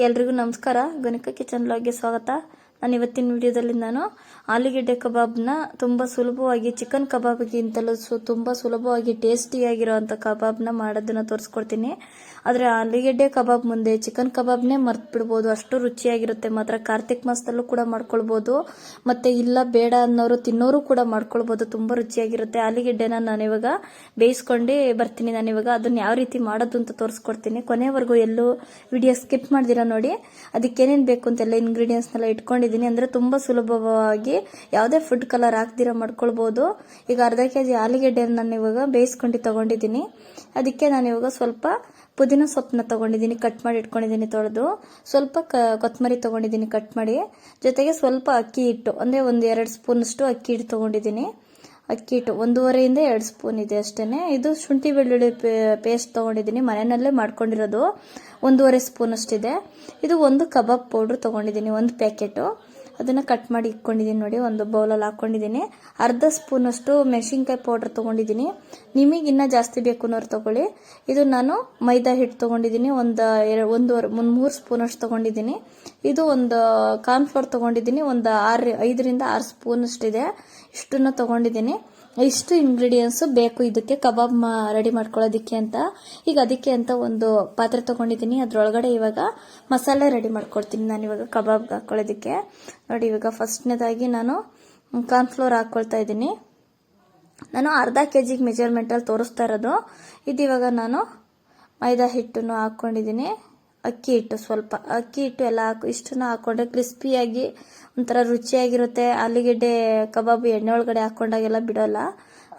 ಎಲ್ರಿಗೂ ನಮಸ್ಕಾರ. ಗಣಿಕಾ ಕಿಚನ್ ವ್ಲಾಗ್ಗೆ ಸ್ವಾಗತ. ನಾನು ಇವತ್ತಿನ ವಿಡಿಯೋದಲ್ಲಿ ಆಲೂಗೆಡ್ಡೆ ಕಬಾಬ್ನ ತುಂಬ ಸುಲಭವಾಗಿ ಚಿಕನ್ ಕಬಾಬ್ಗಿಂತಲೂ ತುಂಬ ಸುಲಭವಾಗಿ ಟೇಸ್ಟಿಯಾಗಿರೋವಂಥ ಕಬಾಬ್ನ ಮಾಡೋದನ್ನ ತೋರಿಸ್ಕೊಡ್ತೀನಿ. ಆದರೆ ಆಲೂಗೆಡ್ಡೆ ಕಬಾಬ್ ಮುಂದೆ ಚಿಕನ್ ಕಬಾಬ್ನೇ ಮರ್ತು ಬಿಡ್ಬೋದು, ಅಷ್ಟು ರುಚಿಯಾಗಿರುತ್ತೆ. ಮಾತ್ರ ಕಾರ್ತಿಕ್ ಮಾಸದಲ್ಲೂ ಕೂಡ ಮಾಡ್ಕೊಳ್ಬೋದು, ಮತ್ತು ಇಲ್ಲ ಬೇಡ ಅನ್ನೋರು ತಿನ್ನೋರು ಕೂಡ ಮಾಡ್ಕೊಳ್ಬೋದು. ತುಂಬ ರುಚಿಯಾಗಿರುತ್ತೆ. ಆಲೂಗೆಡ್ಡೆನ ನಾನಿವಾಗ ಬೇಯಿಸ್ಕೊಂಡು ಬರ್ತೀನಿ. ನಾನಿವಾಗ ಅದನ್ನ ಯಾವ ರೀತಿ ಮಾಡೋದು ಅಂತ ತೋರಿಸ್ಕೊಡ್ತೀನಿ. ಕೊನೆವರೆಗೂ ಎಲ್ಲೂ ವಿಡಿಯೋ ಸ್ಕಿಪ್ ಮಾಡ್ದಿರ ನೋಡಿ. ಅದಕ್ಕೇನೇನು ಬೇಕು ಅಂತೆಲ್ಲ ಇಂಗ್ರೀಡಿಯೆಂಟ್ಸ್ನೆಲ್ಲ ಇಟ್ಕೊಂಡಿದ್ದೀನಿ. ಅಂದರೆ ತುಂಬ ಸುಲಭವಾಗಿ ಯಾವುದೇ ಫುಡ್ ಕಲರ್ ಹಾಕ್ದಿರ ಮಾಡ್ಕೊಳ್ಬೋದು. ಈಗ ಅರ್ಧ ಕೆಜಿ ಆಲೂಗೆಡ್ಡೆನ ನಾನು ಇವಾಗ ಬೇಯಿಸ್ಕೊಂಡು ತಗೊಂಡಿದ್ದೀನಿ. ಅದಕ್ಕೆ ನಾನು ಇವಾಗ ಸ್ವಲ್ಪ ಪುದೀನ ಸೊಪ್ಪನ್ನ ತಗೊಂಡಿದ್ದೀನಿ, ಕಟ್ ಮಾಡಿ ಇಟ್ಕೊಂಡಿದ್ದೀನಿ ತೊಳೆದು. ಸ್ವಲ್ಪ ಕೊತ್ತಂಬರಿ ತಗೊಂಡಿದ್ದೀನಿ ಕಟ್ ಮಾಡಿ. ಜೊತೆಗೆ ಸ್ವಲ್ಪ ಅಕ್ಕಿ ಹಿಟ್ಟು, ಅಂದರೆ ಒಂದು 2 ಸ್ಪೂನಷ್ಟು ಅಕ್ಕಿ ಹಿಟ್ಟು ತಗೊಂಡಿದ್ದೀನಿ. ಅಕ್ಕಿ ಹಿಟ್ಟು 1.5 ಇಂದ 2 ಸ್ಪೂನ್ ಇದೆ ಅಷ್ಟೇ. ಇದು ಶುಂಠಿ ಬೆಳ್ಳುಳ್ಳಿ ಪೇಸ್ಟ್ ತಗೊಂಡಿದ್ದೀನಿ, ಮನೆಯಲ್ಲೇ ಮಾಡ್ಕೊಂಡಿರೋದು. 1.5 ಸ್ಪೂನ್ ಅಷ್ಟಿದೆ. ಇದು ಒಂದು ಕಬಾಬ್ ಪೌಡ್ರ್ ತಗೊಂಡಿದ್ದೀನಿ, 1 ಪ್ಯಾಕೆಟು. ಅದನ್ನು ಕಟ್ ಮಾಡಿ ಇಟ್ಕೊಂಡಿದ್ದೀನಿ ನೋಡಿ, ಒಂದು ಬೌಲಲ್ಲಿ ಹಾಕ್ಕೊಂಡಿದ್ದೀನಿ. ಅರ್ಧ ಸ್ಪೂನಷ್ಟು ಮೆಣಸಿನ್ಕಾಯಿ ಪೌಡ್ರ್ ತೊಗೊಂಡಿದ್ದೀನಿ. ನಿಮಗಿನ್ನ ಜಾಸ್ತಿ ಬೇಕು ಅನ್ನೋರು ತೊಗೊಳ್ಳಿ. ಇದು ನಾನು ಮೈದಾ ಹಿಟ್ಟು ತೊಗೊಂಡಿದ್ದೀನಿ, 3 ಸ್ಪೂನಷ್ಟು ತೊಗೊಂಡಿದ್ದೀನಿ. ಇದು ಒಂದು ಕಾರ್ನ್ಫ್ಲೋರ್ ತೊಗೊಂಡಿದ್ದೀನಿ, ಒಂದು 5ರಿಂದ 6 ಸ್ಪೂನಷ್ಟಿದೆ. ಇಷ್ಟನ್ನು ತೊಗೊಂಡಿದ್ದೀನಿ. ಇಷ್ಟು ಇಂಗ್ರೀಡಿಯೆಂಟ್ಸ್ ಬೇಕು ಇದಕ್ಕೆ ಕಬಾಬ್ ರೆಡಿ ಮಾಡ್ಕೊಳ್ಳೋದಕ್ಕೆ ಅಂತ. ಈಗ ಅದಕ್ಕೆ ಅಂತ ಒಂದು ಪಾತ್ರೆ ತೊಗೊಂಡಿದ್ದೀನಿ. ಅದರೊಳಗಡೆ ಇವಾಗ ಮಸಾಲೆ ರೆಡಿ ಮಾಡ್ಕೊಳ್ತೀನಿ ನಾನು ಇವಾಗ ಕಬಾಬ್ಗೆ ಹಾಕೊಳ್ಳೋದಕ್ಕೆ. ನೋಡಿ, ಇವಾಗ ಫಸ್ಟ್ನೇದಾಗಿ ನಾನು ಕಾರ್ನ್ಫ್ಲೋರ್ ಹಾಕ್ಕೊಳ್ತಾ ಇದ್ದೀನಿ. ನಾನು ಅರ್ಧ ಕೆಜಿಗೆ ಮೆಜರ್ಮೆಂಟಲ್ಲಿ ತೋರಿಸ್ತಾ ಇರೋದು. ಇದು ಇವಾಗ ನಾನು ಮೈದಾ ಹಿಟ್ಟನ್ನು ಹಾಕ್ಕೊಂಡಿದ್ದೀನಿ. ಅಕ್ಕಿ ಹಿಟ್ಟು, ಸ್ವಲ್ಪ ಅಕ್ಕಿ ಹಿಟ್ಟು ಎಲ್ಲ ಇಷ್ಟನ್ನು ಹಾಕ್ಕೊಂಡ್ರೆ ಕ್ರಿಸ್ಪಿಯಾಗಿ ಒಂಥರ ರುಚಿಯಾಗಿರುತ್ತೆ. ಆಲೂಗೆಡ್ಡೆ ಕಬಾಬ್ ಎಣ್ಣೆ ಒಳಗಡೆ ಹಾಕ್ಕೊಂಡಾಗೆಲ್ಲ ಬಿಡೋಲ್ಲ,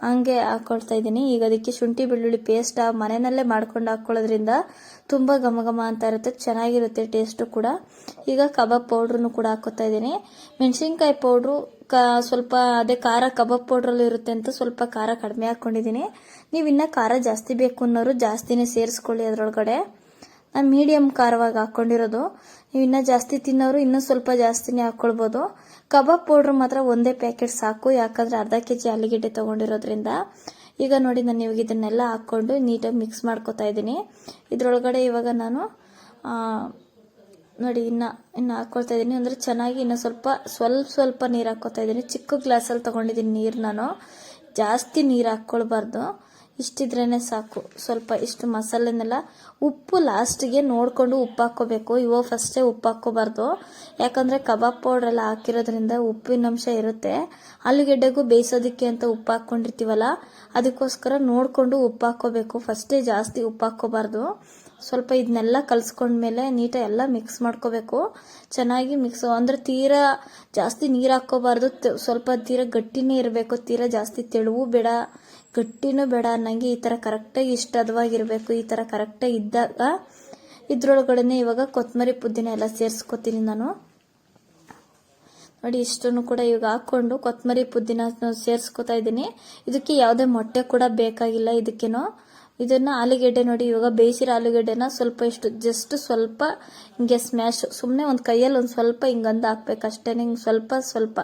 ಹಂಗೆ ಹಾಕ್ಕೊಳ್ತಾ ಇದ್ದೀನಿ. ಈಗ ಅದಕ್ಕೆ ಶುಂಠಿ ಬೆಳ್ಳುಳ್ಳಿ ಪೇಸ್ಟ್ ಮನೆಯಲ್ಲೇ ಮಾಡ್ಕೊಂಡು ಹಾಕ್ಕೊಳ್ಳೋದ್ರಿಂದ ತುಂಬ ಘಮ ಘಮ ಅಂತ ಇರುತ್ತೆ, ಚೆನ್ನಾಗಿರುತ್ತೆ ಟೇಸ್ಟು ಕೂಡ. ಈಗ ಕಬಾಬ್ ಪೌಡ್ರನ್ನು ಕೂಡ ಹಾಕ್ಕೊತಾ ಇದ್ದೀನಿ. ಮೆಣಸಿನ್ಕಾಯಿ ಪೌಡ್ರು ಸ್ವಲ್ಪ ಅದೇ ಖಾರ ಕಬಾಬ್ ಪೌಡ್ರಲ್ಲಿ ಇರುತ್ತೆ ಅಂತ ಸ್ವಲ್ಪ ಖಾರ ಕಡಿಮೆ ಹಾಕ್ಕೊಂಡಿದ್ದೀನಿ. ನೀವು ಇನ್ನೂ ಖಾರ ಜಾಸ್ತಿ ಬೇಕು ಅನ್ನೋರು ಜಾಸ್ತಿನೇ ಸೇರಿಸ್ಕೊಳ್ಳಿ ಅದರೊಳಗಡೆ. ನಾನು ಮೀಡಿಯಮ್ ಖಾರವಾಗಿ ಹಾಕ್ಕೊಂಡಿರೋದು. ನೀವು ಇನ್ನೂ ಜಾಸ್ತಿ ತಿನ್ನೋರು ಇನ್ನೂ ಸ್ವಲ್ಪ ಜಾಸ್ತಿನೇ ಹಾಕ್ಕೊಳ್ಬೋದು. ಕಬಾಬ್ ಪೌಡ್ರ್ ಮಾತ್ರ 1 ಪ್ಯಾಕೆಟ್ ಸಾಕು, ಯಾಕಂದರೆ ಅರ್ಧ ಕೆಜಿ ಆಲೂಗೆಡ್ಡೆ ತೊಗೊಂಡಿರೋದ್ರಿಂದ. ಈಗ ನೋಡಿ, ನಾನು ಇವಾಗ ಇದನ್ನೆಲ್ಲ ಹಾಕ್ಕೊಂಡು ನೀಟಾಗಿ ಮಿಕ್ಸ್ ಮಾಡ್ಕೊತಾ ಇದ್ದೀನಿ. ಇದರೊಳಗಡೆ ಇವಾಗ ನಾನು ನೋಡಿ ಇನ್ನು ಹಾಕ್ಕೊಳ್ತಾ ಇದ್ದೀನಿ. ಅಂದರೆ ಚೆನ್ನಾಗಿ ಇನ್ನು ಸ್ವಲ್ಪ ನೀರು ಹಾಕ್ಕೊತಾ ಇದ್ದೀನಿ. ಚಿಕ್ಕ ಗ್ಲಾಸಲ್ಲಿ ತೊಗೊಂಡಿದ್ದೀನಿ ನೀರು ನಾನು. ಜಾಸ್ತಿ ನೀರು ಹಾಕ್ಕೊಳ್ಬಾರ್ದು, ಇಷ್ಟಿದ್ರೇ ಸಾಕು. ಸ್ವಲ್ಪ ಇಷ್ಟು ಮಸಾಲೆನೆಲ್ಲ, ಉಪ್ಪು ಲಾಸ್ಟಿಗೆ ನೋಡಿಕೊಂಡು ಉಪ್ಪು ಹಾಕ್ಕೋಬೇಕು. ಇವಾಗ ಫಸ್ಟೇ ಉಪ್ಪು ಹಾಕ್ಕೋಬಾರ್ದು, ಯಾಕಂದರೆ ಕಬಾಬ್ ಪೌಡ್ರೆಲ್ಲ ಹಾಕಿರೋದ್ರಿಂದ ಉಪ್ಪಿನಂಶ ಇರುತ್ತೆ. ಆಲೂಗೆಡ್ಡೆಗೂ ಬೇಯಿಸೋದಕ್ಕೆ ಅಂತ ಉಪ್ಪು ಹಾಕ್ಕೊಂಡಿರ್ತೀವಲ್ಲ, ಅದಕ್ಕೋಸ್ಕರ ನೋಡಿಕೊಂಡು ಉಪ್ಪು ಹಾಕ್ಕೋಬೇಕು. ಫಸ್ಟೇ ಜಾಸ್ತಿ ಉಪ್ಪು ಹಾಕ್ಕೋಬಾರ್ದು. ಸ್ವಲ್ಪ ಇದನ್ನೆಲ್ಲ ಕಲಿಸ್ಕೊಂಡ್ಮೇಲೆ ನೀಟಾಗಿ ಎಲ್ಲ ಮಿಕ್ಸ್ ಮಾಡ್ಕೋಬೇಕು. ಚೆನ್ನಾಗಿ ಮಿಕ್ಸ್, ಅಂದರೆ ತೀರಾ ಜಾಸ್ತಿ ನೀರು ಹಾಕ್ಕೋಬಾರ್ದು, ಸ್ವಲ್ಪ ತೀರಾ ಗಟ್ಟಿನೇ ಇರಬೇಕು. ತೀರಾ ಜಾಸ್ತಿ ತೆಳುವು ಬೇಡ, ಗಟ್ಟಿನೂ ಬೇಡ ಅನ್ನಂಗೆ ಈ ಥರ ಕರೆಕ್ಟಾಗಿ ಇಷ್ಟು ಹದವಾಗಿರಬೇಕು. ಈ ಥರ ಕರೆಕ್ಟಾಗಿ ಇದ್ದಾಗ ಇದ್ರೊಳಗಡೆ ಇವಾಗ ಕೊತ್ತಂಬರಿ ಪುದೀನ ಎಲ್ಲ ಸೇರಿಸ್ಕೊತೀನಿ ನಾನು. ನೋಡಿ, ಇಷ್ಟನ್ನು ಕೂಡ ಇವಾಗ ಹಾಕ್ಕೊಂಡು ಕೊತ್ತಂಬರಿ ಪುದೀನ ಸೇರಿಸ್ಕೊತಾ ಇದ್ದೀನಿ. ಇದಕ್ಕೆ ಯಾವುದೇ ಮೊಟ್ಟೆ ಕೂಡ ಬೇಕಾಗಿಲ್ಲ ಇದಕ್ಕೇನೋ. ಇದನ್ನು ಆಲೂಗೆಡ್ಡೆ ನೋಡಿ, ಇವಾಗ ಬೇಯಿಸಿರೋ ಆಲೂಗೆಡ್ಡೆನ ಜಸ್ಟ್ ಸ್ವಲ್ಪ ಹಿಂಗೆ ಸ್ಮ್ಯಾಶ್, ಸುಮ್ಮನೆ ಒಂದು ಕೈಯಲ್ಲಿ ಒಂದು ಸ್ವಲ್ಪ ಹಿಂಗಂದು ಹಾಕ್ಬೇಕು ಅಷ್ಟೇ. ಹಿಂಗೆ ಸ್ವಲ್ಪ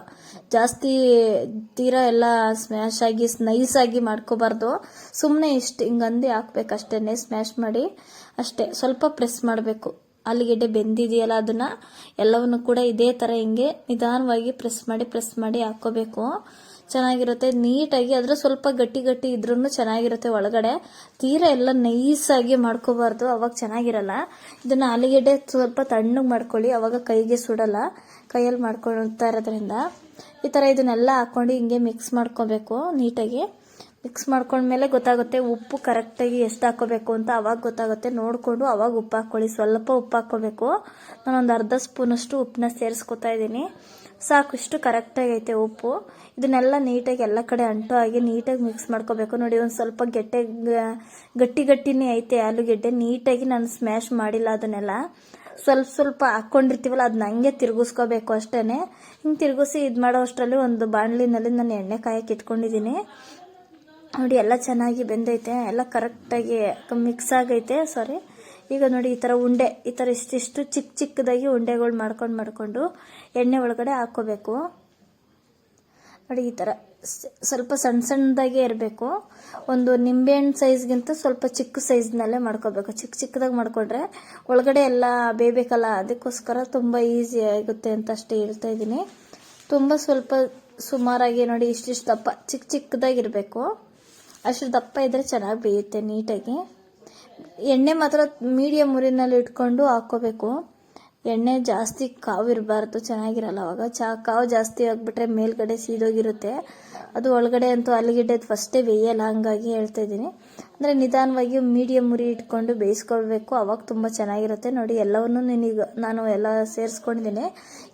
ಜಾಸ್ತಿ ತೀರಾ ಎಲ್ಲ ಸ್ಮ್ಯಾಶ್ ಆಗಿ ನೈಸಾಗಿ ಮಾಡ್ಕೋಬಾರ್ದು. ಸುಮ್ಮನೆ ಇಷ್ಟು ಹಿಂಗಂದು ಹಾಕ್ಬೇಕಷ್ಟೇ, ಸ್ಮ್ಯಾಶ್ ಮಾಡಿ ಅಷ್ಟೇ. ಸ್ವಲ್ಪ ಪ್ರೆಸ್ ಮಾಡಬೇಕು. ಆಲೂಗೆಡ್ಡೆ ಬೆಂದಿದೆಯಲ್ಲ ಅದನ್ನು ಎಲ್ಲವನ್ನು ಕೂಡ ಇದೇ ಥರ ಹಿಂಗೆ ನಿಧಾನವಾಗಿ ಪ್ರೆಸ್ ಮಾಡಿ ಹಾಕ್ಕೋಬೇಕು. ಚೆನ್ನಾಗಿರುತ್ತೆ ನೀಟಾಗಿ. ಅದ್ರ ಸ್ವಲ್ಪ ಗಟ್ಟಿ ಇದ್ರೂ ಚೆನ್ನಾಗಿರುತ್ತೆ ಒಳಗಡೆ. ತೀರಾ ಎಲ್ಲ ನೈಸಾಗಿ ಮಾಡ್ಕೋಬಾರ್ದು, ಅವಾಗ ಚೆನ್ನಾಗಿರಲ್ಲ. ಇದನ್ನು ಆಲೂಗೆಡ್ಡೆ ಸ್ವಲ್ಪ ತಣ್ಣಗೆ ಮಾಡ್ಕೊಳ್ಳಿ, ಅವಾಗ ಕೈಗೆ ಸುಡಲ್ಲ. ಕೈಯಲ್ಲಿ ಮಾಡ್ಕೊಳ್ತಾ ಇರೋದ್ರಿಂದ ಈ ಥರ ಇದನ್ನೆಲ್ಲ ಹಾಕ್ಕೊಂಡು ಹಿಂಗೆ ಮಿಕ್ಸ್ ಮಾಡ್ಕೋಬೇಕು ನೀಟಾಗಿ. ಮಿಕ್ಸ್ ಮಾಡ್ಕೊಂಡ್ಮೇಲೆ ಗೊತ್ತಾಗುತ್ತೆ ಉಪ್ಪು ಕರೆಕ್ಟಾಗಿ ಎಷ್ಟು ಹಾಕ್ಕೋಬೇಕು ಅಂತ, ಅವಾಗ ಗೊತ್ತಾಗುತ್ತೆ. ನೋಡಿಕೊಂಡು ಅವಾಗ ಉಪ್ಪು ಹಾಕ್ಕೊಳ್ಳಿ. ಸ್ವಲ್ಪ ಉಪ್ಪು ಹಾಕ್ಕೋಬೇಕು. ನಾನೊಂದು ಅರ್ಧ ಸ್ಪೂನಷ್ಟು ಉಪ್ಪನ್ನ ಸೇರಿಸ್ಕೊತಾ ಇದ್ದೀನಿ. ಸಾಕು, ಇಷ್ಟು ಕರೆಕ್ಟಾಗಿ ಐತೆ ಉಪ್ಪು. ಇದನ್ನೆಲ್ಲ ನೀಟಾಗಿ ಎಲ್ಲ ಕಡೆ ಅಂಟು ಆಗಿ ನೀಟಾಗಿ ಮಿಕ್ಸ್ ಮಾಡ್ಕೋಬೇಕು. ನೋಡಿ, ಒಂದು ಸ್ವಲ್ಪ ಗಟ್ಟಿನೇ ಐತೆ ಆಲೂಗೆಡ್ಡೆ. ನೀಟಾಗಿ ನಾನು ಸ್ಮ್ಯಾಶ್ ಮಾಡಿಲ್ಲ ಅದನ್ನೆಲ್ಲ. ಸ್ವಲ್ಪ ಹಾಕ್ಕೊಂಡಿರ್ತೀವಲ್ಲ ಅದನ್ನ ಹಂಗೆ ತಿರುಗಿಸ್ಕೋಬೇಕು ಅಷ್ಟೇ. ಹಿಂಗೆ ತಿರುಗಿಸಿ ಇದು ಮಾಡೋ ಅಷ್ಟರಲ್ಲಿ ಒಂದು ಬಾಣಲಿನಲ್ಲಿ ನಾನು ಎಣ್ಣೆ ಕಾಯಕ್ಕೆ ಇಟ್ಕೊಂಡಿದ್ದೀನಿ. ನೋಡಿ, ಎಲ್ಲ ಚೆನ್ನಾಗಿ ಬೆಂದೈತೆ, ಎಲ್ಲ ಕರೆಕ್ಟಾಗಿ ಮಿಕ್ಸ್ ಆಗೈತೆ. ಈಗ ನೋಡಿ, ಈ ಥರ ಉಂಡೆ, ಈ ಥರ ಇಷ್ಟಿಷ್ಟು ಚಿಕ್ಕದಾಗಿ ಉಂಡೆಗಳು ಮಾಡ್ಕೊಂಡು ಎಣ್ಣೆ ಒಳಗಡೆ ಹಾಕ್ಕೋಬೇಕು. ನೋಡಿ, ಈ ಥರ ಸ್ವಲ್ಪ ಸಣ್ಣ ಸಣ್ಣದಾಗೆ ಇರಬೇಕು. ಒಂದು ನಿಂಬೆಹಣ್ಣು ಸೈಜ್ಗಿಂತ ಸ್ವಲ್ಪ ಚಿಕ್ಕ ಸೈಜ್ನಲ್ಲೇ ಮಾಡ್ಕೋಬೇಕು. ಚಿಕ್ಕದಾಗಿ ಮಾಡ್ಕೊಂಡ್ರೆ ಒಳಗಡೆ ಎಲ್ಲ ಬೇಯಬೇಕಲ್ಲ, ಅದಕ್ಕೋಸ್ಕರ ತುಂಬ ಈಸಿ ಆಗುತ್ತೆ ಅಂತ ಅಷ್ಟೇ ಹೇಳ್ತಾ ಇದ್ದೀನಿ. ತುಂಬ ಸ್ವಲ್ಪ ಸುಮಾರಾಗಿ ನೋಡಿ, ಇಷ್ಟಿಷ್ಟು ದಪ್ಪ ಚಿಕ್ಕದಾಗಿರಬೇಕು. ಅಷ್ಟು ದಪ್ಪ ಇದ್ದರೆ ಚೆನ್ನಾಗಿ ಬೇಯುತ್ತೆ ನೀಟಾಗಿ. ಎಣ್ಣೆ ಮಾತ್ರ ಮೀಡಿಯಮ್ ಉರಿನಲ್ಲಿ ಇಟ್ಕೊಂಡು ಹಾಕ್ಕೋಬೇಕು. ಎಣ್ಣೆ ಜಾಸ್ತಿ ಕಾವು ಇರಬಾರ್ದು, ಚೆನ್ನಾಗಿರಲ್ಲ. ಅವಾಗ ಕಾವು ಜಾಸ್ತಿ ಆಗಿಬಿಟ್ರೆ ಮೇಲ್ಗಡೆ ಸೀದೋಗಿರುತ್ತೆ. ಅದು ಒಳಗಡೆ ಅಂತೂ ಆಲೂಗೆಡ್ಡೆದು ಫಸ್ಟೇ ಬೇಯಲ್ಲ, ಹಂಗಾಗಿ ಹೇಳ್ತಾ ಇದ್ದೀನಿ. ಅಂದರೆ ನಿಧಾನವಾಗಿ ಮೀಡಿಯಮ್ ಉರಿ ಇಟ್ಕೊಂಡು ಬೇಯಿಸ್ಕೊಳ್ಬೇಕು, ಅವಾಗ ತುಂಬ ಚೆನ್ನಾಗಿರುತ್ತೆ. ನೋಡಿ ಎಲ್ಲವನ್ನೂ ನಾನು ಎಲ್ಲ ಸೇರಿಸ್ಕೊಂಡಿದ್ದೀನಿ.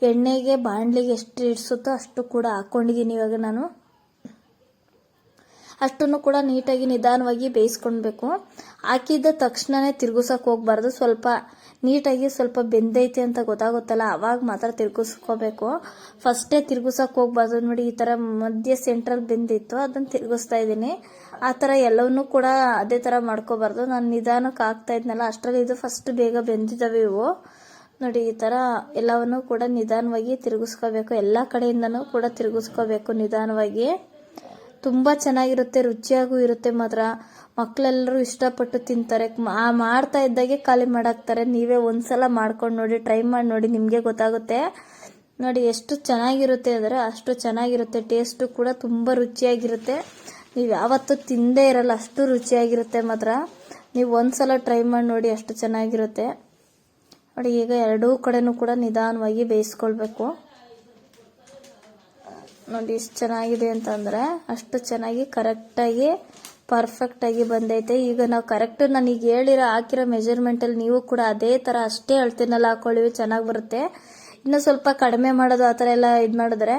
ಎಣ್ಣೆಗೆ ಬಾಣಲಿಗೆ ಎಷ್ಟು ಇಡಿಸುತ್ತೋ ಅಷ್ಟು ಕೂಡ ಹಾಕ್ಕೊಂಡಿದ್ದೀನಿ. ಇವಾಗ ನಾನು ಅಷ್ಟನ್ನು ಕೂಡ ನೀಟಾಗಿ ನಿಧಾನವಾಗಿ ಬೇಯಿಸ್ಕೊಳ್ಬೇಕು. ಹಾಕಿದ ತಕ್ಷಣವೇ ತಿರುಗಿಸೋಕೆ ಹೋಗ್ಬಾರ್ದು. ಸ್ವಲ್ಪ ನೀಟಾಗಿ ಸ್ವಲ್ಪ ಬೆಂದೈತೆ ಅಂತ ಗೊತ್ತಾಗುತ್ತಲ್ಲ, ಅವಾಗ ಮಾತ್ರ ತಿರುಗಿಸ್ಕೋಬೇಕು. ಫಸ್ಟೇ ತಿರುಗಿಸೋಕೆ ಹೋಗ್ಬಾರ್ದು. ನೋಡಿ ಈ ಥರ ಮಧ್ಯ ಸೆಂಟ್ರಲ್ ಬೆಂದಿತ್ತು, ಅದನ್ನು ತಿರುಗಿಸ್ತಾ ಇದ್ದೀನಿ. ಆ ಥರ ಎಲ್ಲವನ್ನೂ ಕೂಡ ಅದೇ ಥರ ಮಾಡ್ಕೋಬಾರ್ದು. ನಾನು ನಿಧಾನಕ್ಕೆ ಹಾಕ್ತಾ ಇದ್ನಲ್ಲ, ಅಷ್ಟರಲ್ಲಿ ಇದು ಫಸ್ಟ್ ಬೇಗ ಬೆಂದಿದ್ದಾವೆ ಇವು. ನೋಡಿ ಈ ಥರ ಎಲ್ಲವನ್ನೂ ಕೂಡ ನಿಧಾನವಾಗಿ ತಿರುಗಿಸ್ಕೋಬೇಕು. ಎಲ್ಲ ಕಡೆಯಿಂದನೂ ಕೂಡ ತಿರುಗಿಸ್ಕೋಬೇಕು ನಿಧಾನವಾಗಿ. ತುಂಬ ಚೆನ್ನಾಗಿರುತ್ತೆ, ರುಚಿಯಾಗೂ ಇರುತ್ತೆ ಮಾತ್ರ. ಮಕ್ಕಳೆಲ್ಲರೂ ಇಷ್ಟಪಟ್ಟು ತಿಂತಾರೆ. ಮಾಡ್ತಾ ಇದ್ದಾಗೆ ಖಾಲಿ ಮಾಡಾಕ್ತಾರೆ. ನೀವೇ ಒಂದ್ಸಲ ಮಾಡ್ಕೊಂಡು ನೋಡಿ, ಟ್ರೈ ಮಾಡಿ ನೋಡಿ, ನಿಮಗೆ ಗೊತ್ತಾಗುತ್ತೆ. ನೋಡಿ ಎಷ್ಟು ಚೆನ್ನಾಗಿರುತ್ತೆ ಅಂದರೆ ಅಷ್ಟು ಚೆನ್ನಾಗಿರುತ್ತೆ. ಟೇಸ್ಟು ಕೂಡ ತುಂಬ ರುಚಿಯಾಗಿರುತ್ತೆ. ನೀವು ಯಾವತ್ತೂ ತಿಂದೇ ಇರಲ್ಲ, ಅಷ್ಟು ರುಚಿಯಾಗಿರುತ್ತೆ ಮಾತ್ರ. ನೀವು ಒಂದ್ಸಲ ಟ್ರೈ ಮಾಡಿ ನೋಡಿ, ಅಷ್ಟು ಚೆನ್ನಾಗಿರುತ್ತೆ. ನೋಡಿ ಈಗ ಎರಡೂ ಕಡೆನೂ ಕೂಡ ನಿಧಾನವಾಗಿ ಬೇಯಿಸ್ಕೊಳ್ಬೇಕು. ನೋಡಿ ಎಷ್ಟು ಚೆನ್ನಾಗಿದೆ ಅಂತಂದರೆ ಅಷ್ಟು ಚೆನ್ನಾಗಿ ಕರೆಕ್ಟಾಗಿ ಪರ್ಫೆಕ್ಟಾಗಿ ಬಂದೈತೆ. ಈಗ ನಾವು ಕರೆಕ್ಟ್ ನನಗೆ ಹಾಕಿರೋ ಮೆಜರ್ಮೆಂಟಲ್ಲಿ ನೀವು ಕೂಡ ಅದೇ ಥರ ಅಷ್ಟೇ ಅಳ್ತೀನಲ್ಲ ಹಾಕೊಳ್ಳಿ, ಚೆನ್ನಾಗಿ ಬರುತ್ತೆ. ಇನ್ನು ಸ್ವಲ್ಪ ಕಡಿಮೆ ಮಾಡೋದು ಆ ಥರ ಎಲ್ಲ ಇದು ಮಾಡಿದ್ರೆ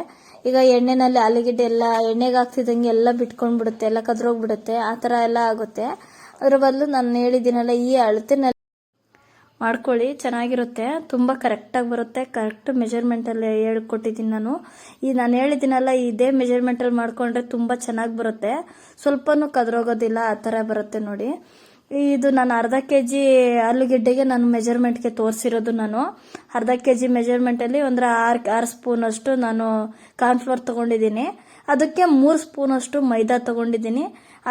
ಈಗ ಎಣ್ಣೆನಲ್ಲಿ ಆಲೂಗೆಡ್ಡೆ ಎಲ್ಲ ಎಣ್ಣೆಗೆ ಹಾಕ್ತಿದ್ದಂಗೆ ಎಲ್ಲ ಬಿಟ್ಕೊಂಡ್ಬಿಡುತ್ತೆ, ಎಲ್ಲ ಕದ್ರೋಗ್ಬಿಡುತ್ತೆ, ಆ ಥರ ಎಲ್ಲ ಆಗುತ್ತೆ. ಅದ್ರ ಬದಲು ನಾನು ಹೇಳಿದ್ದೀನಲ್ಲ, ಈ ಅಳತೆನಲ್ಲಿ ಮಾಡ್ಕೊಳ್ಳಿ, ಚೆನ್ನಾಗಿರುತ್ತೆ. ತುಂಬ ಕರೆಕ್ಟಾಗಿ ಬರುತ್ತೆ. ಕರೆಕ್ಟ್ ಮೆಜರ್ಮೆಂಟಲ್ಲಿ ಹೇಳ್ಕೊಟ್ಟಿದ್ದೀನಿ ನಾನು. ನಾನು ಹೇಳಿದ್ದೀನಲ್ಲ, ಇದೇ ಮೆಜರ್ಮೆಂಟಲ್ಲಿ ಮಾಡಿಕೊಂಡ್ರೆ ತುಂಬ ಚೆನ್ನಾಗಿ ಬರುತ್ತೆ. ಸ್ವಲ್ಪನೂ ಕದ್ರೋಗೋದಿಲ್ಲ, ಆ ಥರ ಬರುತ್ತೆ ನೋಡಿ. ಇದು ನಾನು ಅರ್ಧ kg ಆಲೂಗೆಡ್ಡೆಗೆ ನಾನು ಮೆಜರ್ಮೆಂಟ್ಗೆ ತೋರಿಸಿರೋದು. ನಾನು ಅರ್ಧ kg ಮೆಜರ್ಮೆಂಟಲ್ಲಿ ಒಂದು 6 ಸ್ಪೂನಷ್ಟು ನಾನು ಕಾರ್ನ್ಫ್ಲೋರ್ ತೊಗೊಂಡಿದ್ದೀನಿ. ಅದಕ್ಕೆ 3 ಸ್ಪೂನಷ್ಟು ಮೈದಾ ತೊಗೊಂಡಿದ್ದೀನಿ.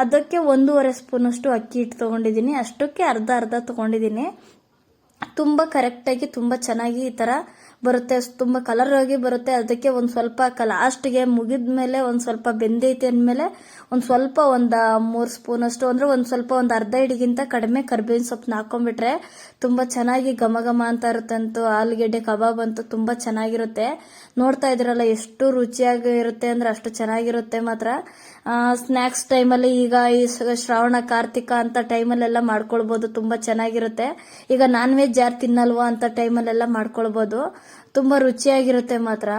ಅದಕ್ಕೆ 1.5 ಸ್ಪೂನಷ್ಟು ಅಕ್ಕಿ ಹಿಟ್ಟು ತೊಗೊಂಡಿದ್ದೀನಿ. ಅಷ್ಟಕ್ಕೆ ಅರ್ಧ ತೊಗೊಂಡಿದ್ದೀನಿ. ತುಂಬ ಕರೆಕ್ಟಾಗಿ ತುಂಬ ಚೆನ್ನಾಗಿ ಈ ಥರ ಬರುತ್ತೆ. ತುಂಬ ಕಲರ್ ಆಗಿ ಬರುತ್ತೆ. ಅದಕ್ಕೆ ಒಂದು ಸ್ವಲ್ಪ ಲಾಸ್ಟ್ಗೆ ಮುಗಿದ ಮೇಲೆ ಒಂದು ಸ್ವಲ್ಪ ಬೆಂದೈತೆ ಅಂದಮೇಲೆ ಒಂದು ಸ್ವಲ್ಪ ಒಂದು 3 ಸ್ಪೂನಷ್ಟು ಅಂದರೆ ಒಂದು ಅರ್ಧ ಹಿಡಿಗಿಂತ ಕಡಿಮೆ ಕರಿಬೇವಿನ ಸೊಪ್ಪನ್ನ ಹಾಕೊಂಡ್ಬಿಟ್ರೆ ತುಂಬ ಚೆನ್ನಾಗಿ ಘಮ ಘಮ ಅಂತ ಇರುತ್ತೆ. ಅಂತೂ ಆಲೂಗೆಡ್ಡೆ ಕಬಾಬ್ ಅಂತೂ ತುಂಬ ಚೆನ್ನಾಗಿರುತ್ತೆ. ನೋಡ್ತಾ ಇದ್ರಲ್ಲ ಎಷ್ಟು ರುಚಿಯಾಗಿ ಇರುತ್ತೆ ಅಂದರೆ ಅಷ್ಟು ಚೆನ್ನಾಗಿರುತ್ತೆ ಮಾತ್ರ. ಸ್ನ್ಯಾಕ್ಸ್ ಟೈಮಲ್ಲಿ ಈಗ ಈ ಶ್ರಾವಣ ಕಾರ್ತಿಕ ಅಂತ ಟೈಮಲ್ಲೆಲ್ಲ ಮಾಡ್ಕೊಳ್ಬೋದು, ತುಂಬ ಚೆನ್ನಾಗಿರುತ್ತೆ. ಈಗ ನಾನ್ ವೆಜ್ ಯಾರು ತಿನ್ನಲ್ವೋ ಅಂತ ಟೈಮಲ್ಲೆಲ್ಲ ಮಾಡ್ಕೊಳ್ಬೋದು, ತುಂಬ ರುಚಿಯಾಗಿರುತ್ತೆ ಮಾತ್ರ.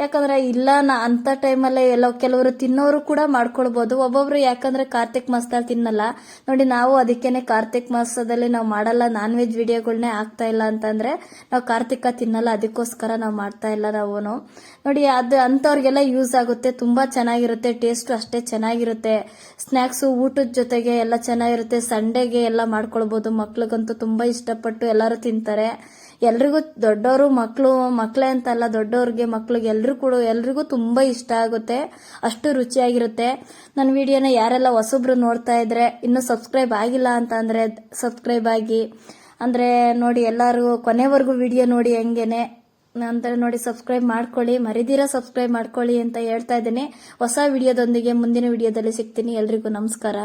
ಯಾಕಂದ್ರೆ ಇಲ್ಲ ಅಂತ ಟೈಮಲ್ಲೇ ಕೆಲವರು ತಿನ್ನೋರು ಕೂಡ ಮಾಡ್ಕೊಳ್ಬೋದು. ಒಬ್ಬೊಬ್ರು ಯಾಕಂದ್ರೆ ಕಾರ್ತಿಕ್ ಮಾಸದಲ್ಲಿ ತಿನ್ನಲ್ಲ ನೋಡಿ. ನಾವು ಅದಕ್ಕೇನೆ ಕಾರ್ತಿಕ್ ಮಾಸದಲ್ಲಿ ನಾವು ಮಾಡಲ್ಲ, ನಾನ್ ವೆಜ್ ವಿಡಿಯೋಗಳನ್ನೇ ಆಗ್ತಾ ಇಲ್ಲ ಅಂತಂದ್ರೆ ನಾವು ಕಾರ್ತಿಕ ತಿನ್ನಲ್ಲ, ಅದಕ್ಕೋಸ್ಕರ ನಾವು ಮಾಡ್ತಾ ಇಲ್ಲ ನಾವು ನೋಡಿ. ಅದು ಅಂಥವ್ರಿಗೆಲ್ಲ ಯೂಸ್ ಆಗುತ್ತೆ, ತುಂಬಾ ಚೆನ್ನಾಗಿರುತ್ತೆ. ಟೇಸ್ಟ್ ಅಷ್ಟೇ ಚೆನ್ನಾಗಿರುತ್ತೆ. ಸ್ನ್ಯಾಕ್ಸ್ ಊಟದ ಜೊತೆಗೆ ಎಲ್ಲ ಚೆನ್ನಾಗಿರುತ್ತೆ. ಸಂಡೇಗೆ ಎಲ್ಲ ಮಾಡ್ಕೊಳ್ಬೋದು. ಮಕ್ಳಿಗಂತೂ ತುಂಬಾ ಇಷ್ಟಪಟ್ಟು ಎಲ್ಲರೂ ತಿಂತಾರೆ. ಎಲ್ರಿಗೂ ದೊಡ್ಡವರು ಮಕ್ಕಳೇ ಅಂತಲ್ಲ, ದೊಡ್ಡವ್ರಿಗೆ ಮಕ್ಳಿಗೆ ಎಲ್ರಿಗೂ ತುಂಬಾ ಇಷ್ಟ ಆಗುತ್ತೆ, ಅಷ್ಟು ರುಚಿಯಾಗಿರುತ್ತೆ. ನನ್ನ ವಿಡಿಯೋನ ಯಾರೆಲ್ಲ ಹೊಸಬ್ರು ನೋಡ್ತಾ ಇದ್ರೆ ಇನ್ನೂ ಸಬ್ಸ್ಕ್ರೈಬ್ ಆಗಿಲ್ಲ ಅಂತ ಅಂದ್ರೆ ಸಬ್ಸ್ಕ್ರೈಬ್ ಆಗಿ. ಅಂದ್ರೆ ನೋಡಿ ಎಲ್ಲರೂ ಕೊನೆವರೆಗೂ ವಿಡಿಯೋ ನೋಡಿ ಹೆಂಗೇನೆ ನಂತರ ನೋಡಿ ಸಬ್ಸ್ಕ್ರೈಬ್ ಮಾಡ್ಕೊಳ್ಳಿ, ಮರಿದಿರ ಸಬ್ಸ್ಕ್ರೈಬ್ ಮಾಡ್ಕೊಳ್ಳಿ ಅಂತ ಹೇಳ್ತಾ ಇದ್ದೀನಿ. ಹೊಸ ವಿಡಿಯೋದೊಂದಿಗೆ ಮುಂದಿನ ವಿಡಿಯೋದಲ್ಲಿ ಸಿಗ್ತೀನಿ. ಎಲ್ರಿಗೂ ನಮಸ್ಕಾರ.